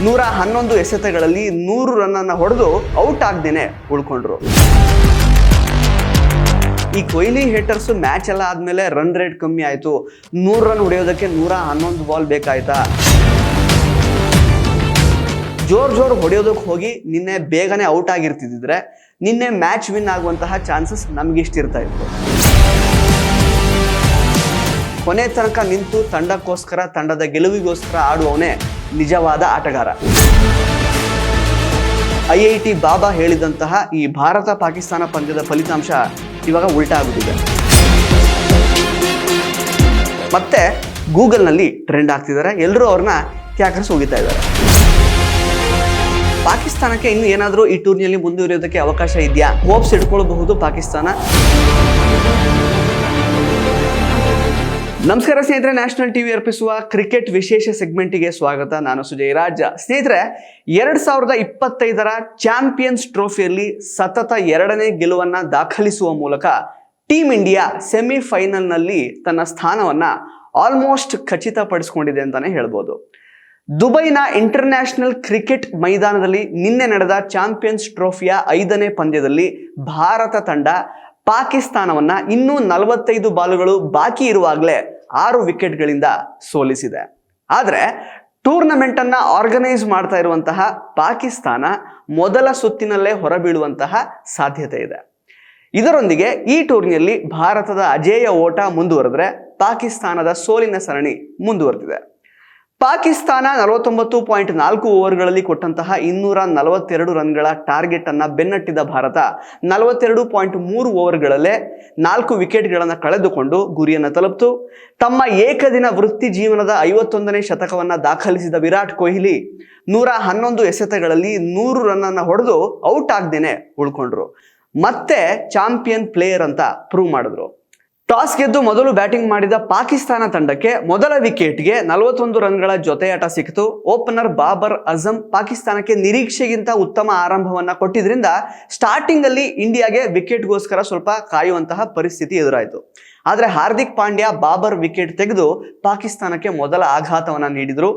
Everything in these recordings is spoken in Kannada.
111 ಎಸೆತಗಳಲ್ಲಿ 100 ರನ್ ಅನ್ನ ಹೊಡೆದು ಔಟ್ ಆಗದೇನೆ ಉಳ್ಕೊಂಡ್ರು. ಈ ಕೊಹ್ಲಿ ಹೇಟರ್ಸ್ ಮ್ಯಾಚ್ ಎಲ್ಲ ಆದ್ಮೇಲೆ ರನ್ ರೇಟ್ ಕಮ್ಮಿ ಆಯ್ತು, 100 ರನ್ ಹೊಡೆಯೋದಕ್ಕೆ 111 ಬಾಲ್ ಬೇಕಾಯ್ತಾ, ಜೋರ್ ಹೊಡೆಯೋದಕ್ಕೆ ಹೋಗಿ ನಿನ್ನೆ ಬೇಗನೆ ಔಟ್ ಆಗಿರ್ತಿದ್ರೆ ನಿನ್ನೆ ಮ್ಯಾಚ್ ವಿನ್ ಆಗುವಂತಹ ಚಾನ್ಸಸ್ ನಮ್ಗಿಷ್ಟಿರ್ತಾ ಇತ್ತು. ಕೊನೆ ತನಕ ನಿಂತು ತಂಡಕ್ಕೋಸ್ಕರ, ತಂಡದ ಗೆಲುವಿಗೋಸ್ಕರ ಆಡುವವನೇ ನಿಜವಾದ ಆಟಗಾರ. IIT ಬಾಬಾ ಹೇಳಿದಂತಹ ಈ ಭಾರತ ಪಾಕಿಸ್ತಾನ ಪಂದ್ಯದ ಫಲಿತಾಂಶ ಇವಾಗ ಉಲ್ಟಾ ಆಗುತ್ತಿದೆ. ಮತ್ತೆ ಗೂಗಲ್ನಲ್ಲಿ ಟ್ರೆಂಡ್ ಆಗ್ತಿದ್ದಾರೆ, ಎಲ್ಲರೂ ಅವ್ರನ್ನ ಕ್ಯಾಕರ್ಸ್ ಹೋಗಿತಾ ಇದ್ದಾರೆ. ಪಾಕಿಸ್ತಾನಕ್ಕೆ ಇನ್ನು ಏನಾದರೂ ಈ ಟೂರ್ನಿಯಲ್ಲಿ ಮುಂದುವರಿಯೋದಕ್ಕೆ ಅವಕಾಶ ಇದೆಯಾ? ಹೋಪ್ಸ್ ಇಟ್ಕೊಳ್ಬಹುದು ಪಾಕಿಸ್ತಾನ. ನಮಸ್ಕಾರ ಸ್ನೇಹಿತರೆ, ನ್ಯಾಷನಲ್ ಟಿವಿ ಅರ್ಪಿಸುವ ಕ್ರಿಕೆಟ್ ವಿಶೇಷ ಸೆಗ್ಮೆಂಟಿಗೆ ಸ್ವಾಗತ. ನಾನು ಸುಜಯ್ ರಾಜ. ಸ್ನೇಹಿತರೆ, 2025ರ ಚಾಂಪಿಯನ್ಸ್ ಟ್ರೋಫಿಯಲ್ಲಿ ಸತತ 2ನೇ ಗೆಲುವನ್ನ ದಾಖಲಿಸುವ ಮೂಲಕ ಟೀಮ್ ಇಂಡಿಯಾ ಸೆಮಿಫೈನಲ್ನಲ್ಲಿ ತನ್ನ ಸ್ಥಾನವನ್ನ ಆಲ್ಮೋಸ್ಟ್ ಖಚಿತಪಡಿಸಿಕೊಂಡಿದೆ ಅಂತಾನೆ ಹೇಳ್ಬೋದು. ದುಬೈನ ಇಂಟರ್ನ್ಯಾಷನಲ್ ಕ್ರಿಕೆಟ್ ಮೈದಾನದಲ್ಲಿ ನಿನ್ನೆ ನಡೆದ ಚಾಂಪಿಯನ್ಸ್ ಟ್ರೋಫಿಯ 5ನೇ ಪಂದ್ಯದಲ್ಲಿ ಭಾರತ ತಂಡ ಪಾಕಿಸ್ತಾನವನ್ನ ಇನ್ನೂ 45 ಬಾಲುಗಳು ಬಾಕಿ ಇರುವಾಗಲೇ 6 ವಿಕೆಟ್ಗಳಿಂದ ಸೋಲಿಸಿದೆ. ಆದರೆ ಟೂರ್ನಮೆಂಟ್ ಅನ್ನ ಆರ್ಗನೈಸ್ ಮಾಡ್ತಾ ಇರುವಂತಹ ಪಾಕಿಸ್ತಾನ ಮೊದಲ ಸುತ್ತಿನಲ್ಲೇ ಹೊರಬೀಳುವಂತಹ ಸಾಧ್ಯತೆ ಇದೆ. ಇದರೊಂದಿಗೆ ಈ ಟೂರ್ನಿಯಲ್ಲಿ ಭಾರತದ ಅಜೇಯ ಓಟ ಮುಂದುವರೆದ್ರೆ ಪಾಕಿಸ್ತಾನದ ಸೋಲಿನ ಸರಣಿ ಮುಂದುವರೆದಿದೆ. ಪಾಕಿಸ್ತಾನ 49.4 ಓವರ್ಗಳಲ್ಲಿ ಕೊಟ್ಟಂತಹ 242 ರನ್ಗಳ ಟಾರ್ಗೆಟ್ ಅನ್ನ ಬೆನ್ನಟ್ಟಿದ ಭಾರತ 42.3 ಓವರ್ಗಳಲ್ಲೇ 4 ವಿಕೆಟ್ಗಳನ್ನು ಕಳೆದುಕೊಂಡು ಗುರಿಯನ್ನು ತಲುಪಿತು. ತಮ್ಮ ಏಕದಿನ ವೃತ್ತಿ ಜೀವನದ 51ನೇ ಶತಕವನ್ನ ದಾಖಲಿಸಿದ ವಿರಾಟ್ ಕೊಹ್ಲಿ 111 ಎಸೆತಗಳಲ್ಲಿ 100 ರನ್ ಅನ್ನ ಹೊಡೆದು ಔಟ್ ಆಗದೇನೆ ಉಳ್ಕೊಂಡ್ರು. ಮತ್ತೆ ಚಾಂಪಿಯನ್ ಪ್ಲೇಯರ್ ಅಂತ ಪ್ರೂವ್ ಮಾಡಿದ್ರು. ಟಾಸ್ ಗೆದ್ದು ಮೊದಲು ಬ್ಯಾಟಿಂಗ್ ಮಾಡಿದ ಪಾಕಿಸ್ತಾನ ತಂಡಕ್ಕೆ ಮೊದಲ ವಿಕೆಟ್ಗೆ 41 ರನ್ಗಳ ಜೊತೆಯಾಟ ಸಿಕ್ಕಿತು. ಓಪನರ್ ಬಾಬರ್ ಅಜಮ್ ಪಾಕಿಸ್ತಾನಕ್ಕೆ ನಿರೀಕ್ಷೆಗಿಂತ ಉತ್ತಮ ಆರಂಭವನ್ನ ಕೊಟ್ಟಿದ್ರಿಂದ ಸ್ಟಾರ್ಟಿಂಗ್ ಅಲ್ಲಿ ಇಂಡಿಯಾಗೆ ವಿಕೆಟ್ಗೋಸ್ಕರ ಸ್ವಲ್ಪ ಕಾಯುವಂತಹ ಪರಿಸ್ಥಿತಿ ಎದುರಾಯಿತು. ಆದ್ರೆ ಹಾರ್ದಿಕ್ ಪಾಂಡ್ಯ ಬಾಬರ್ ವಿಕೆಟ್ ತೆಗೆದು ಪಾಕಿಸ್ತಾನಕ್ಕೆ ಮೊದಲ ಆಘಾತವನ್ನ ನೀಡಿದ್ರು.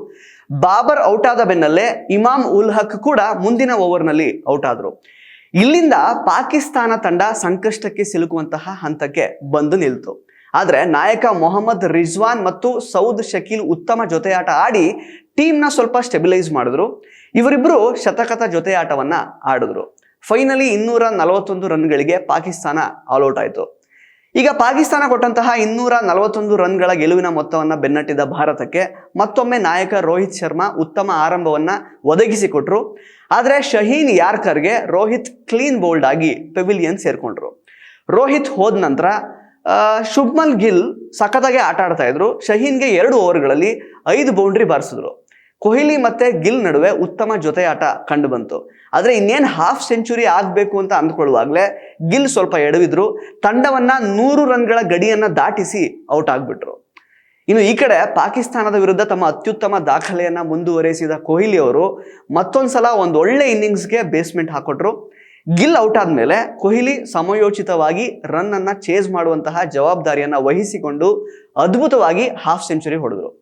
ಬಾಬರ್ ಔಟ್ ಆದ ಬೆನ್ನಲ್ಲೇ ಇಮಾಮ್ ಉಲ್ ಹಕ್ ಕೂಡ ಮುಂದಿನ ಓವರ್ನಲ್ಲಿ ಔಟ್ ಆದ್ರು. ಇಲ್ಲಿಂದ ಪಾಕಿಸ್ತಾನ ತಂಡ ಸಂಕಷ್ಟಕ್ಕೆ ಸಿಲುಕುವಂತಹ ಹಂತಕ್ಕೆ ಬಂದು ನಿಲ್ತು. ಆದ್ರೆ ನಾಯಕ ಮೊಹಮ್ಮದ್ ರಿಜ್ವಾನ್ ಮತ್ತು ಸೌದ್ ಶಕೀಲ್ ಉತ್ತಮ ಜೊತೆಯಾಟ ಆಡಿ ಟೀಮ್ನ ಸ್ವಲ್ಪ ಸ್ಟೆಬಿಲೈಸ್ ಮಾಡಿದ್ರು. ಇವರಿಬ್ರು ಶತಕದ ಜೊತೆಯಾಟವನ್ನ ಆಡಿದ್ರು. ಫೈನಲಿ 241 ರನ್ಗಳಿಗೆ ಪಾಕಿಸ್ತಾನ ಆಲ್ಔಟ್ ಆಯಿತು. ಈಗ ಪಾಕಿಸ್ತಾನ ಕೊಟ್ಟಂತಹ 241 ರನ್ಗಳ ಗೆಲುವಿನ ಮೊತ್ತವನ್ನ ಬೆನ್ನಟ್ಟಿದ ಭಾರತಕ್ಕೆ ಮತ್ತೊಮ್ಮೆ ನಾಯಕ ರೋಹಿತ್ ಶರ್ಮಾ ಉತ್ತಮ ಆರಂಭವನ್ನ ಒದಗಿಸಿಕೊಟ್ರು. ಆದ್ರೆ ಶಹೀನ್ ಯಾರ್ಕರ್ಗೆ ರೋಹಿತ್ ಕ್ಲೀನ್ ಬೋಲ್ಡ್ ಆಗಿ ಪೆವಿಲಿಯನ್ ಸೇರ್ಕೊಂಡ್ರು. ರೋಹಿತ್ ಹೋದ ನಂತರ ಶುಭ್ಮನ್ ಗಿಲ್ ಸಖತ್ತಾಗಿ ಆಟ ಆಡ್ತಾ ಇದ್ರು. ಶಹೀನ್ಗೆ 2 ಓವರ್ಗಳಲ್ಲಿ 5 ಬೌಂಡ್ರಿ ಬಾರಿಸಿದ್ರು. ಕೊಹ್ಲಿ ಮತ್ತೆ ಗಿಲ್ ನಡುವೆ ಉತ್ತಮ ಜೊತೆಯಾಟ ಕಂಡು ಬಂತು. ಆದ್ರೆ ಇನ್ನೇನು ಹಾಫ್ ಸೆಂಚುರಿ ಆಗ್ಬೇಕು ಅಂತ ಅಂದ್ಕೊಳ್ಳುವಾಗಲೇ ಗಿಲ್ ಸ್ವಲ್ಪ ಎಡವಿದ್ರು. ತಂಡವನ್ನ 100 ರನ್ಗಳ ಗಡಿಯನ್ನ ದಾಟಿಸಿ ಔಟ್ ಆಗ್ಬಿಟ್ರು. ಇನ್ನು ಈ ಕಡೆ ಪಾಕಿಸ್ತಾನದ ವಿರುದ್ಧ ತಮ್ಮ ಅತ್ಯುತ್ತಮ ದಾಖಲೆಯನ್ನ ಮುಂದುವರೆಸಿದ ಕೊಹ್ಲಿ ಅವರು ಮತ್ತೊಂದ್ಸಲ ಒಂದು ಒಳ್ಳೆ ಇನ್ನಿಂಗ್ಸ್ಗೆ ಬೇಸ್ಮೆಂಟ್ ಹಾಕೊಟ್ರು. ಗಿಲ್ ಔಟ್ ಆದ್ಮೇಲೆ ಕೊಹ್ಲಿ ಸಮಯೋಚಿತವಾಗಿ ರನ್ ಅನ್ನ ಚೇಸ್ ಮಾಡುವಂತಹ ಜವಾಬ್ದಾರಿಯನ್ನ ವಹಿಸಿಕೊಂಡು ಅದ್ಭುತವಾಗಿ ಹಾಫ್ ಸೆಂಚುರಿ ಹೊಡೆದ್ರು.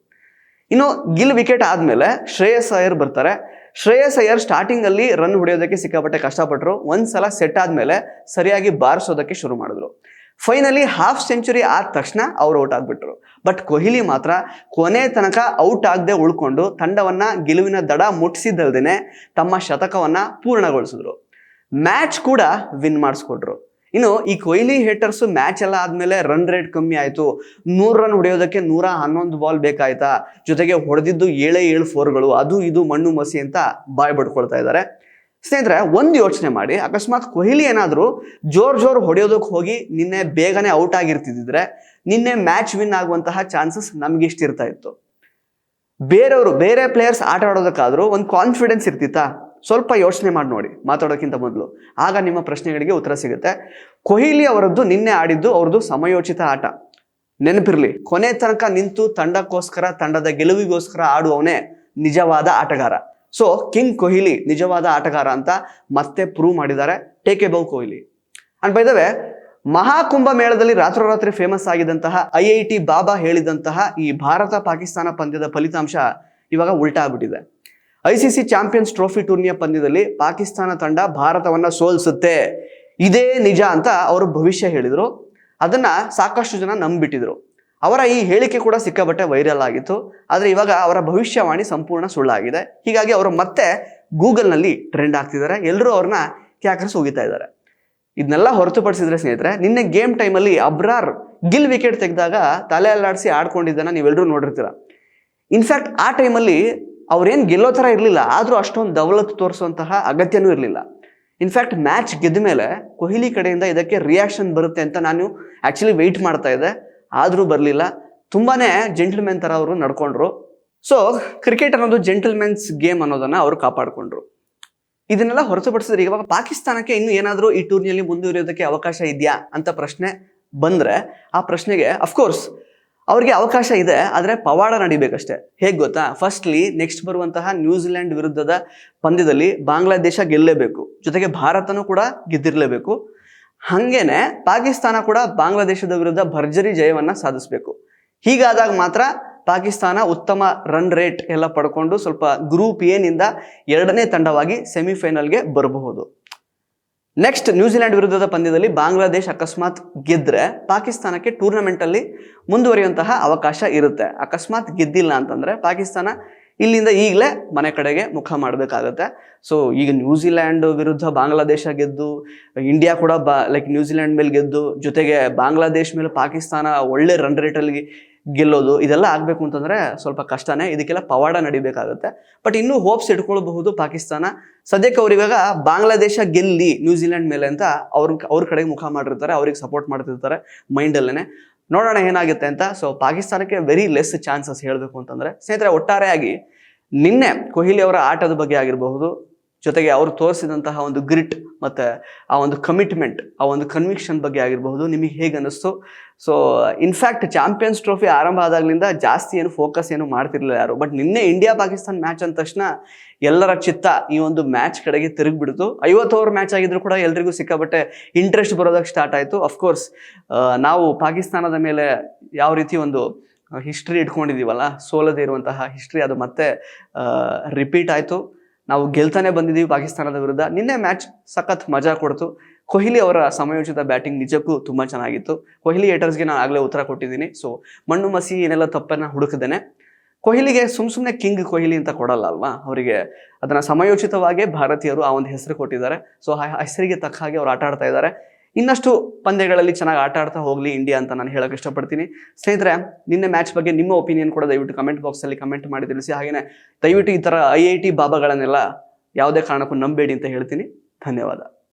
ಇನ್ನು ಗಿಲ್ ವಿಕೆಟ್ ಆದ್ಮೇಲೆ ಶ್ರೇಯಸ್ ಅಯ್ಯರ್ ಬರ್ತಾರೆ. ಶ್ರೇಯಸ್ ಅಯ್ಯರ್ ಸ್ಟಾರ್ಟಿಂಗ್ ಅಲ್ಲಿ ರನ್ ಹೊಡೆಯೋದಕ್ಕೆ ಸಿಕ್ಕಾಪಟ್ಟೆ ಕಷ್ಟಪಟ್ಟರು. ಒಂದ್ಸಲ ಸೆಟ್ ಆದ್ಮೇಲೆ ಸರಿಯಾಗಿ ಬಾರಿಸೋದಕ್ಕೆ ಶುರು ಮಾಡಿದ್ರು. ಫೈನಲಿ ಹಾಫ್ ಸೆಂಚುರಿ ಆದ ತಕ್ಷಣ ಅವ್ರು ಔಟ್ ಆಗ್ಬಿಟ್ರು. ಬಟ್ ಕೊಹ್ಲಿ ಮಾತ್ರ ಕೊನೆ ತನಕ ಔಟ್ ಆಗದೆ ಉಳ್ಕೊಂಡು ತಂಡವನ್ನ ಗೆಲುವಿನ ದಡ ಮುಟ್ಟಿಸಿದ್ದಲ್ದೇನೆ ತಮ್ಮ ಶತಕವನ್ನ ಪೂರ್ಣಗೊಳಿಸಿದ್ರು. ಮ್ಯಾಚ್ ಕೂಡ ವಿನ್ ಮಾಡಿಸ್ಕೊಟ್ರು. ಇನ್ನು ಈ ಕೊಹ್ಲಿ ಹೇಟರ್ಸ್ ಮ್ಯಾಚ್ ಎಲ್ಲ ಆದ್ಮೇಲೆ ರನ್ ರೇಟ್ ಕಮ್ಮಿ ಆಯ್ತು, 100 ರನ್ ಹೊಡೆಯೋದಕ್ಕೆ 111 ಬಾಲ್ ಬೇಕಾಯ್ತಾ, ಜೊತೆಗೆ ಹೊಡೆದಿದ್ದು 7 4ಗಳು, ಅದು ಇದು ಮಣ್ಣು ಮಸಿ ಅಂತ ಬಾಯ್ ಬಡ್ಕೊಳ್ತಾ ಇದ್ದಾರೆ. ಸ್ನೇಹಿತರೆ, ಒಂದು ಯೋಚನೆ ಮಾಡಿ, ಅಕಸ್ಮಾತ್ ಕೊಹ್ಲಿ ಏನಾದರೂ ಜೋರ್ ಹೊಡೆಯೋದಕ್ಕೆ ಹೋಗಿ ನಿನ್ನೆ ಬೇಗನೆ ಔಟ್ ಆಗಿರ್ತಿದ್ರೆ ನಿನ್ನೆ ಮ್ಯಾಚ್ ವಿನ್ ಆಗುವಂತಹ ಚಾನ್ಸಸ್ ನಮ್ಗಿಷ್ಟಿರ್ತಾ ಇತ್ತು. ಬೇರೆ ಪ್ಲೇಯರ್ಸ್ ಆಟ ಆಡೋದಕ್ಕಾದ್ರೂ ಒಂದು ಕಾನ್ಫಿಡೆನ್ಸ್ ಇರ್ತಿತ್ತಾ? ಸ್ವಲ್ಪ ಯೋಚನೆ ಮಾಡಿ ನೋಡಿ ಮಾತಾಡೋಕ್ಕಿಂತ ಮೊದಲು, ಆಗ ನಿಮ್ಮ ಪ್ರಶ್ನೆಗಳಿಗೆ ಉತ್ತರ ಸಿಗುತ್ತೆ. ಕೊಹ್ಲಿ ಅವರದ್ದು ನಿನ್ನೆ ಆಡಿದ್ದು ಅವ್ರದ್ದು ಸಮಯೋಚಿತ ಆಟ. ನೆನಪಿರ್ಲಿ, ಕೊನೆ ತನಕ ನಿಂತು ತಂಡಕ್ಕೋಸ್ಕರ, ತಂಡದ ಗೆಲುವಿಗೋಸ್ಕರ ಆಡುವವನೇ ನಿಜವಾದ ಆಟಗಾರ. ಸೊ ಕಿಂಗ್ ಕೊಹ್ಲಿ ನಿಜವಾದ ಆಟಗಾರ ಅಂತ ಮತ್ತೆ ಪ್ರೂವ್ ಮಾಡಿದ್ದಾರೆ. Take a bow Kohli. And by the way, Mahakumbh ಮೇಳದಲ್ಲಿ ರಾತ್ರೋರಾತ್ರಿ ಫೇಮಸ್ ಆಗಿದಂತಹ IIT ಬಾಬಾ ಹೇಳಿದಂತಹ ಈ ಭಾರತ ಪಾಕಿಸ್ತಾನ ಪಂದ್ಯದ ಫಲಿತಾಂಶ ಇವಾಗ ಉಲ್ಟಾ ಆಗ್ಬಿಟ್ಟಿದೆ. ICC ಚಾಂಪಿಯನ್ಸ್ ಟ್ರೋಫಿ ಟೂರ್ನಿಯ ಪಂದ್ಯದಲ್ಲಿ ಪಾಕಿಸ್ತಾನ ತಂಡ ಭಾರತವನ್ನ ಸೋಲಿಸುತ್ತೆ, ಇದೇ ನಿಜ ಅಂತ ಅವರು ಭವಿಷ್ಯ ಹೇಳಿದ್ರು. ಅದನ್ನ ಸಾಕಷ್ಟು ಜನ ನಂಬಿಟ್ಟಿದ್ರು. ಅವರ ಈ ಹೇಳಿಕೆ ಕೂಡ ಸಿಕ್ಕಾಪಟ್ಟೆ ವೈರಲ್ ಆಗಿತ್ತು. ಆದರೆ ಇವಾಗ ಅವರ ಭವಿಷ್ಯವಾಣಿ ಸಂಪೂರ್ಣ ಸುಳ್ಳಾಗಿದೆ. ಹೀಗಾಗಿ ಅವರು ಮತ್ತೆ ಗೂಗಲ್ನಲ್ಲಿ ಟ್ರೆಂಡ್ ಆಗ್ತಿದ್ದಾರೆ. ಎಲ್ಲರೂ ಅವ್ರನ್ನ ಕ್ಯಾಕರ್ಸ್ ಹೋಗಿತಾ ಇದ್ದಾರೆ. ಇದನ್ನೆಲ್ಲ ಹೊರತುಪಡಿಸಿದ್ರೆ ಸ್ನೇಹಿತರೆ, ನಿನ್ನೆ ಗೇಮ್ ಟೈಮಲ್ಲಿ ಅಬ್ರಾರ್ ಗಿಲ್ ವಿಕೆಟ್ ತೆಗೆದಾಗ ತಲೆ ಅಲ್ಲಾಡಿಸಿ ಆಡ್ಕೊಂಡಿದ್ದನ್ನ ನೀವೆಲ್ಲರೂ ನೋಡಿರ್ತೀರ. ಇನ್ಫ್ಯಾಕ್ಟ್ ಆ ಟೈಮಲ್ಲಿ ಅವ್ರೇನು ಗೆಲ್ಲೋ ಥರ ಇರಲಿಲ್ಲ, ಆದರೂ ಅಷ್ಟೊಂದು ದೌಲತ್ ತೋರಿಸುವಂತಹ ಅಗತ್ಯನೂ ಇರಲಿಲ್ಲ. ಇನ್ಫ್ಯಾಕ್ಟ್ ಮ್ಯಾಚ್ ಗೆದ್ದ ಮೇಲೆ ಕೊಹ್ಲಿ ಕಡೆಯಿಂದ ಇದಕ್ಕೆ ರಿಯಾಕ್ಷನ್ ಬರುತ್ತೆ ಅಂತ ನಾನು ಆ್ಯಕ್ಚುಲಿ ವೆಯ್ಟ್ ಮಾಡ್ತಾ ಇದ್ದೆ, ಆದರೂ ಬರಲಿಲ್ಲ. ತುಂಬಾನೇ ಜೆಂಟಲ್ಮೆನ್ ಥರ ಅವರು ನಡ್ಕೊಂಡ್ರು. ಸೊ ಕ್ರಿಕೆಟ್ ಅನ್ನೋದು ಜೆಂಟಲ್ಮೆನ್ಸ್ ಗೇಮ್ ಅನ್ನೋದನ್ನ ಅವರು ಕಾಪಾಡಿಕೊಂಡ್ರು. ಇದನ್ನೆಲ್ಲ ಹೊರತುಪಡಿಸಿದ್ರೆ ಇವಾಗ ಪಾಕಿಸ್ತಾನಕ್ಕೆ ಇನ್ನು ಏನಾದರೂ ಈ ಟೂರ್ನಿಯಲ್ಲಿ ಮುಂದುವರಿಯೋದಕ್ಕೆ ಅವಕಾಶ ಇದೆಯಾ ಅಂತ ಪ್ರಶ್ನೆ ಬಂದರೆ, ಆ ಪ್ರಶ್ನೆಗೆ ಅಫ್ಕೋರ್ಸ್ ಅವ್ರಿಗೆ ಅವಕಾಶ ಇದೆ, ಆದರೆ ಪವಾಡ ನಡಿಬೇಕಷ್ಟೇ. ಹೇಗೆ ಗೊತ್ತಾ? ಫಸ್ಟ್ಲಿ ನೆಕ್ಸ್ಟ್ ಬರುವಂತಹ ನ್ಯೂಜಿಲೆಂಡ್ ವಿರುದ್ಧದ ಪಂದ್ಯದಲ್ಲಿ ಬಾಂಗ್ಲಾದೇಶ ಗೆಲ್ಲೇಬೇಕು, ಜೊತೆಗೆ ಭಾರತನೂ ಕೂಡ ಗೆದ್ದಿರಲೇಬೇಕು. ಹಾಗೇನೆ ಪಾಕಿಸ್ತಾನ ಕೂಡ ಬಾಂಗ್ಲಾದೇಶದ ವಿರುದ್ಧ ಭರ್ಜರಿ ಜಯವನ್ನ ಸಾಧಿಸಬೇಕು. ಹೀಗಾದಾಗ ಮಾತ್ರ ಪಾಕಿಸ್ತಾನ ಉತ್ತಮ ರನ್ ರೇಟ್ ಎಲ್ಲ ಪಡ್ಕೊಂಡು ಸ್ವಲ್ಪ ಗ್ರೂಪ್ ಎ ನಿಂದ 2ನೇ ತಂಡವಾಗಿ ಸೆಮಿಫೈನಲ್ಗೆ ಬರಬಹುದು. ನೆಕ್ಸ್ಟ್ ನ್ಯೂಜಿಲೆಂಡ್ ವಿರುದ್ಧದ ಪಂದ್ಯದಲ್ಲಿ ಬಾಂಗ್ಲಾದೇಶ ಅಕಸ್ಮಾತ್ ಗೆದ್ರೆ ಪಾಕಿಸ್ತಾನಕ್ಕೆ ಟೂರ್ನಮೆಂಟಲ್ಲಿ ಮುಂದುವರಿಯುವಂತಹ ಅವಕಾಶ ಇರುತ್ತೆ. ಅಕಸ್ಮಾತ್ ಗೆದ್ದಿಲ್ಲ ಅಂತಂದ್ರೆ ಪಾಕಿಸ್ತಾನ ಇಲ್ಲಿಂದ ಈಗಲೇ ಮನೆ ಕಡೆಗೆ ಮುಖ ಮಾಡಬೇಕಾಗತ್ತೆ. ಸೊ ಈಗ ನ್ಯೂಜಿಲ್ಯಾಂಡ್ ವಿರುದ್ಧ ಬಾಂಗ್ಲಾದೇಶ ಗೆದ್ದು, ಇಂಡಿಯಾ ಕೂಡ ನ್ಯೂಜಿಲ್ಯಾಂಡ್ ಮೇಲೆ ಗೆದ್ದು, ಜೊತೆಗೆ ಬಾಂಗ್ಲಾದೇಶ ಮೇಲೆ ಪಾಕಿಸ್ತಾನ ಒಳ್ಳೆ ರನ್ ರೇಟಲ್ಲಿ ಗೆಲ್ಲೋದು, ಇದೆಲ್ಲ ಆಗಬೇಕು ಅಂತಂದರೆ ಸ್ವಲ್ಪ ಕಷ್ಟನೇ. ಇದಕ್ಕೆಲ್ಲ ಪವಾಡ ನಡಿಬೇಕಾಗುತ್ತೆ. ಬಟ್ ಇನ್ನೂ ಹೋಪ್ಸ್ ಇಟ್ಕೊಳ್ಬಹುದು ಪಾಕಿಸ್ತಾನ. ಸದ್ಯಕ್ಕೆ ಅವ್ರಿವಾಗ ಬಾಂಗ್ಲಾದೇಶ ಗೆಲ್ಲಿ ನ್ಯೂಜಿಲ್ಯಾಂಡ್ ಮೇಲೆ ಅಂತ ಅವ್ರ ಕಡೆಗೆ ಮುಖ ಮಾಡಿರ್ತಾರೆ, ಅವ್ರಿಗೆ ಸಪೋರ್ಟ್ ಮಾಡ್ತಿರ್ತಾರೆ ಮೈಂಡಲ್ಲೇ. ನೋಡೋಣ ಏನಾಗುತ್ತೆ ಅಂತ. ಸೊ ಪಾಕಿಸ್ತಾನಕ್ಕೆ ವೆರಿ ಲೆಸ್ ಚಾನ್ಸಸ್ ಹೇಳಬೇಕು ಅಂತಂದರೆ. ಸ್ನೇಹಿತರೆ, ಒಟ್ಟಾರೆಯಾಗಿ ನಿನ್ನೆ ಕೊಹ್ಲಿ ಅವರ ಆಟದ ಬಗ್ಗೆ ಆಗಿರಬಹುದು, ಜೊತೆಗೆ ಅವರು ತೋರಿಸಿದಂತಹ ಒಂದು ಗ್ರಿಟ್ ಮತ್ತು ಆ ಒಂದು ಕಮಿಟ್ಮೆಂಟ್, ಆ ಒಂದು ಕನ್ವಿಕ್ಷನ್ ಬಗ್ಗೆ ಆಗಿರಬಹುದು, ನಿಮಗೆ ಹೇಗೆ ಅನ್ನಿಸ್ತು? ಸೊ ಇನ್ಫ್ಯಾಕ್ಟ್ ಚಾಂಪಿಯನ್ಸ್ ಟ್ರೋಫಿ ಆರಂಭ ಆದಾಗಲಿಂದ ಜಾಸ್ತಿ ಏನು ಫೋಕಸ್ ಏನು ಮಾಡ್ತಿರ್ಲಿಲ್ಲ ಯಾರು. ಬಟ್ ನಿನ್ನೆ ಇಂಡಿಯಾ ಪಾಕಿಸ್ತಾನ ಮ್ಯಾಚ್ ಅಂದ ತಕ್ಷಣ ಎಲ್ಲರ ಚಿತ್ತ ಈ ಒಂದು ಮ್ಯಾಚ್ ಕಡೆಗೆ ತಿರುಗಿಬಿಡ್ತು. 50 ಓವರ್ ಮ್ಯಾಚ್ ಆಗಿದ್ರು ಕೂಡ ಎಲ್ರಿಗೂ ಸಿಕ್ಕಾಬಟ್ಟೆ ಇಂಟ್ರೆಸ್ಟ್ ಬರೋದಕ್ಕೆ ಸ್ಟಾರ್ಟ್ ಆಯಿತು. ಅಫ್ಕೋರ್ಸ್ ನಾವು ಪಾಕಿಸ್ತಾನದ ಮೇಲೆ ಯಾವ ರೀತಿ ಒಂದು ಹಿಸ್ಟ್ರಿ ಇಟ್ಕೊಂಡಿದ್ದೀವಲ್ಲ, ಸೋಲದೇ ಇರುವಂತಹ ಹಿಸ್ಟ್ರಿ, ಅದು ಮತ್ತೆ ರಿಪೀಟ್ ಆಯಿತು. ನಾವು ಗೆಲ್ತಾನೆ ಬಂದಿದ್ದೀವಿ ಪಾಕಿಸ್ತಾನದ ವಿರುದ್ಧ. ನಿನ್ನೆ ಮ್ಯಾಚ್ ಸಖತ್ ಮಜಾ ಕೊಡ್ತು. ಕೊಹ್ಲಿ ಅವರ ಸಮಯೋಚಿತ ಬ್ಯಾಟಿಂಗ್ ನಿಜಕ್ಕೂ ತುಂಬ ಚೆನ್ನಾಗಿತ್ತು. ಕೊಹ್ಲಿ ಹೇಟರ್ಸ್ಗೆ ನಾನು ಆಗಲೇ ಉತ್ತರ ಕೊಟ್ಟಿದ್ದೀನಿ. ಸೊ ಮಣ್ಣು ಮಸಿ ಏನೆಲ್ಲ ತಪ್ಪನ್ನು ಹುಡುಕಿದ್ದೇನೆ. ಕೊಹ್ಲಿಗೆ ಸುಮ್ಮನೆ ಕಿಂಗ್ ಕೊಹ್ಲಿ ಅಂತ ಕೊಡಲ್ಲ ಅಲ್ವಾ, ಅವರಿಗೆ ಅದನ್ನು ಸಮಯೋಚಿತವಾಗಿ ಭಾರತೀಯರು ಆ ಒಂದು ಹೆಸರು ಕೊಟ್ಟಿದ್ದಾರೆ. ಸೊ ಆ ಹೆಸರಿಗೆ ತಕ್ಕ ಹಾಗೆ ಅವ್ರು ಆಟ ಆಡ್ತಾ ಇದ್ದಾರೆ. ಇನ್ನಷ್ಟು ಪಂದ್ಯಗಳಲ್ಲಿ ಚೆನ್ನಾಗಿ ಆಟ ಆಡ್ತಾ ಹೋಗಲಿ ಇಂಡಿಯಾ ಅಂತ ನಾನು ಹೇಳೋಕೆ ಇಷ್ಟಪಡ್ತೀನಿ. ಸ್ನೇಹಿತರೆ, ನಿನ್ನೆ ಮ್ಯಾಚ್ ಬಗ್ಗೆ ನಿಮ್ಮ ಒಪಿನಿಯನ್ ಕೂಡ ದಯವಿಟ್ಟು ಕಮೆಂಟ್ ಬಾಕ್ಸಲ್ಲಿ ಕಮೆಂಟ್ ಮಾಡಿ ತಿಳಿಸಿ. ಹಾಗೆಯೇ ದಯವಿಟ್ಟು ಈ ಥರ IIT ಬಾಬಾಗಳನ್ನೆಲ್ಲ ಯಾವುದೇ ಕಾರಣಕ್ಕೂ ನಂಬೇಡಿ ಅಂತ ಹೇಳ್ತೀನಿ. ಧನ್ಯವಾದ.